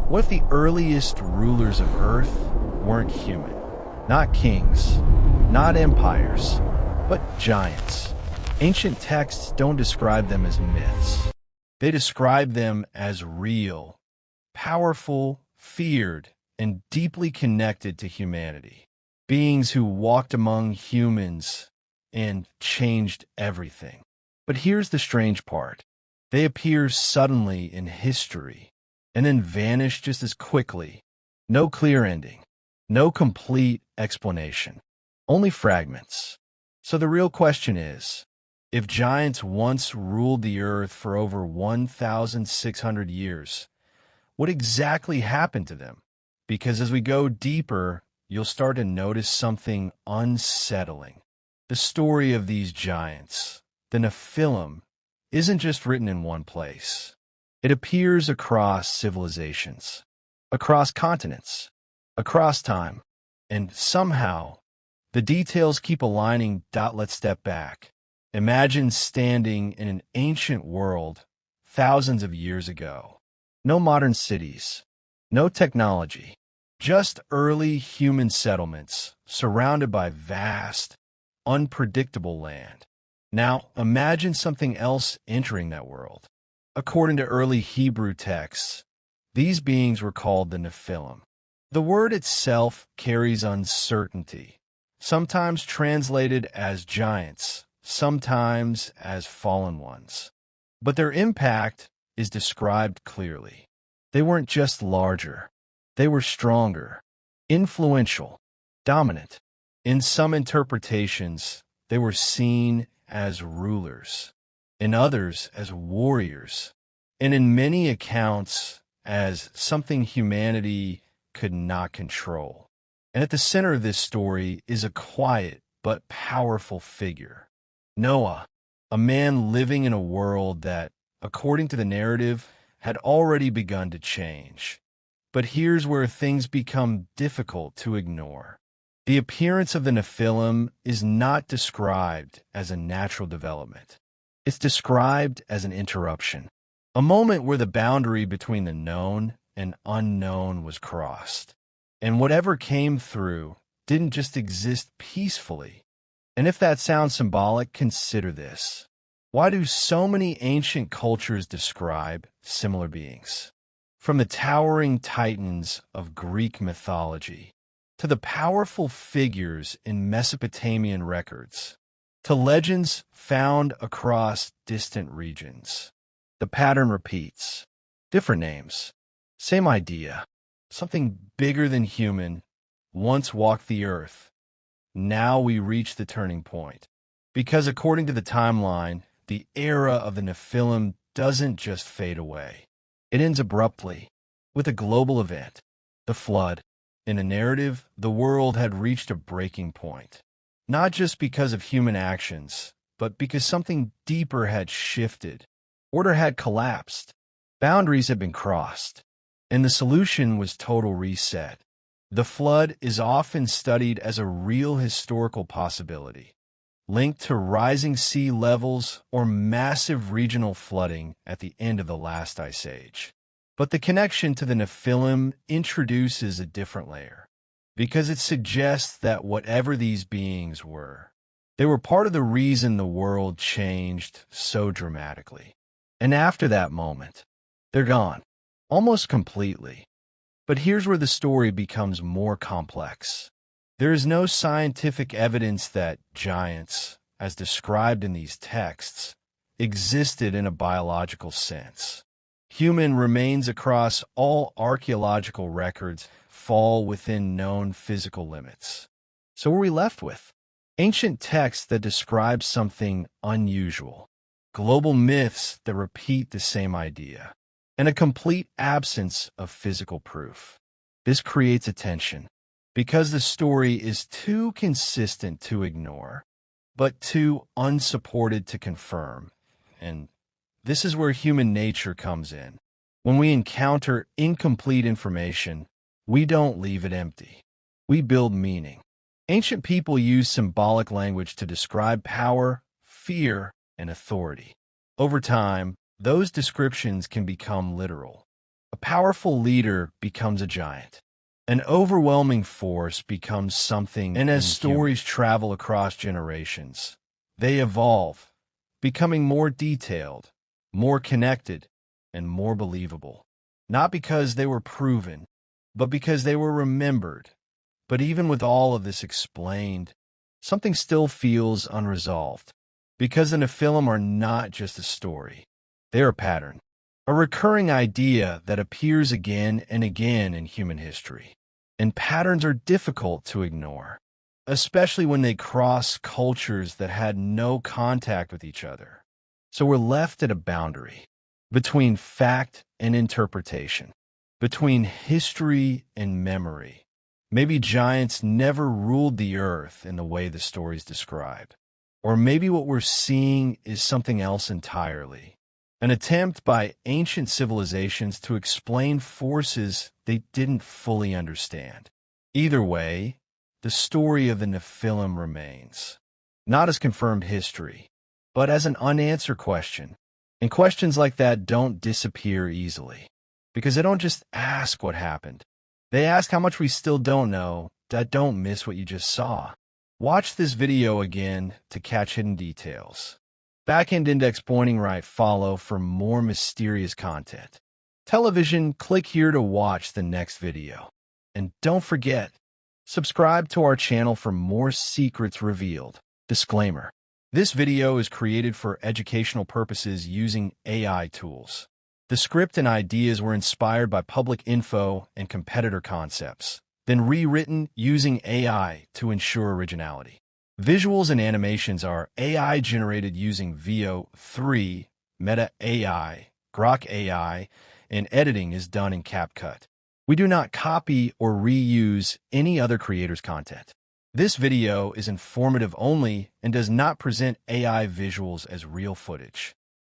What if the earliest rulers of Earth weren't human? Not kings, not empires, but giants. Ancient texts don't describe them as myths. They describe them as real, powerful, feared, and deeply connected to humanity. Beings who walked among humans and changed everything. But here's the strange part. They appear suddenly in history and then vanish just as quickly. No clear ending, no complete explanation, only fragments. So the real question is, if giants once ruled the earth for over 1,600 years, what exactly happened to them? Because as we go deeper, you'll start to notice something unsettling. The story of these giants, the Nephilim, isn't just written in one place. It appears across civilizations, across continents, across time, and somehow the details keep aligning. Let's step back. Imagine standing in an ancient world thousands of years ago. No modern cities, no technology, just early human settlements surrounded by vast, unpredictable land. Now, imagine something else entering that world. According to early Hebrew texts, these beings were called the Nephilim. The word itself carries uncertainty, sometimes translated as giants, sometimes as fallen ones. But their impact is described clearly. They weren't just larger, they were stronger, influential, dominant. In some interpretations, they were seen as rulers, in others as warriors, and in many accounts as something humanity could not control. And at the center of this story is a quiet but powerful figure, Noah, a man living in a world that, according to the narrative, had already begun to change. But here's where things become difficult to ignore. The appearance of the Nephilim is not described as a natural development. It's described as an interruption, a moment where the boundary between the known and unknown was crossed. And whatever came through didn't just exist peacefully. And if that sounds symbolic, consider this. Why do so many ancient cultures describe similar beings? From the towering titans of Greek mythology, to the powerful figures in Mesopotamian records, to legends found across distant regions. The pattern repeats. Different names, same idea. Something bigger than human once walked the earth. Now we reach the turning point. Because according to the timeline, the era of the Nephilim doesn't just fade away. It ends abruptly with a global event, the flood. In a narrative, the world had reached a breaking point, not just because of human actions, but because something deeper had shifted. Order had collapsed, boundaries had been crossed, and the solution was total reset. The flood is often studied as a real historical possibility, linked to rising sea levels or massive regional flooding at the end of the last ice age. But the connection to the Nephilim introduces a different layer, because it suggests that whatever these beings were, they were part of the reason the world changed so dramatically. And after that moment, they're gone, almost completely. But here's where the story becomes more complex. There is no scientific evidence that giants, as described in these texts, existed in a biological sense. Human remains across all archaeological records fall within known physical limits. So what are we left with? Ancient texts that describe something unusual, global myths that repeat the same idea, and a complete absence of physical proof. This creates a tension, because the story is too consistent to ignore, but too unsupported to confirm. And this is where human nature comes in. When we encounter incomplete information, we don't leave it empty. We build meaning. Ancient people used symbolic language to describe power, fear, and authority. Over time, those descriptions can become literal. A powerful leader becomes a giant. An overwhelming force becomes something, and as stories travel across generations, they evolve, becoming more detailed, more connected, and more believable. Not because they were proven, but because they were remembered. But even with all of this explained, something still feels unresolved. Because the Nephilim are not just a story, they are a pattern, a recurring idea that appears again and again in human history. And patterns are difficult to ignore, especially when they cross cultures that had no contact with each other. So we're left at a boundary between fact and interpretation, between history and memory. Maybe giants never ruled the earth in the way the stories describe. Or maybe what we're seeing is something else entirely. An attempt by ancient civilizations to explain forces they didn't fully understand. Either way, the story of the Nephilim remains, not as confirmed history, but as an unanswered question. And questions like that don't disappear easily, because they don't just ask what happened. They ask how much we still don't know that don't miss what you just saw. Watch this video again to catch hidden details. Backend index pointing right, follow for more mysterious content. Television, click here to watch the next video. And don't forget, subscribe to our channel for more secrets revealed. Disclaimer: this video is created for educational purposes using AI tools. The script and ideas were inspired by public info and competitor concepts, then rewritten using AI to ensure originality. Visuals and animations are AI generated using Veo 3, Meta AI, Grok AI, and editing is done in CapCut. We do not copy or reuse any other creator's content. This video is informative only and does not present AI visuals as real footage.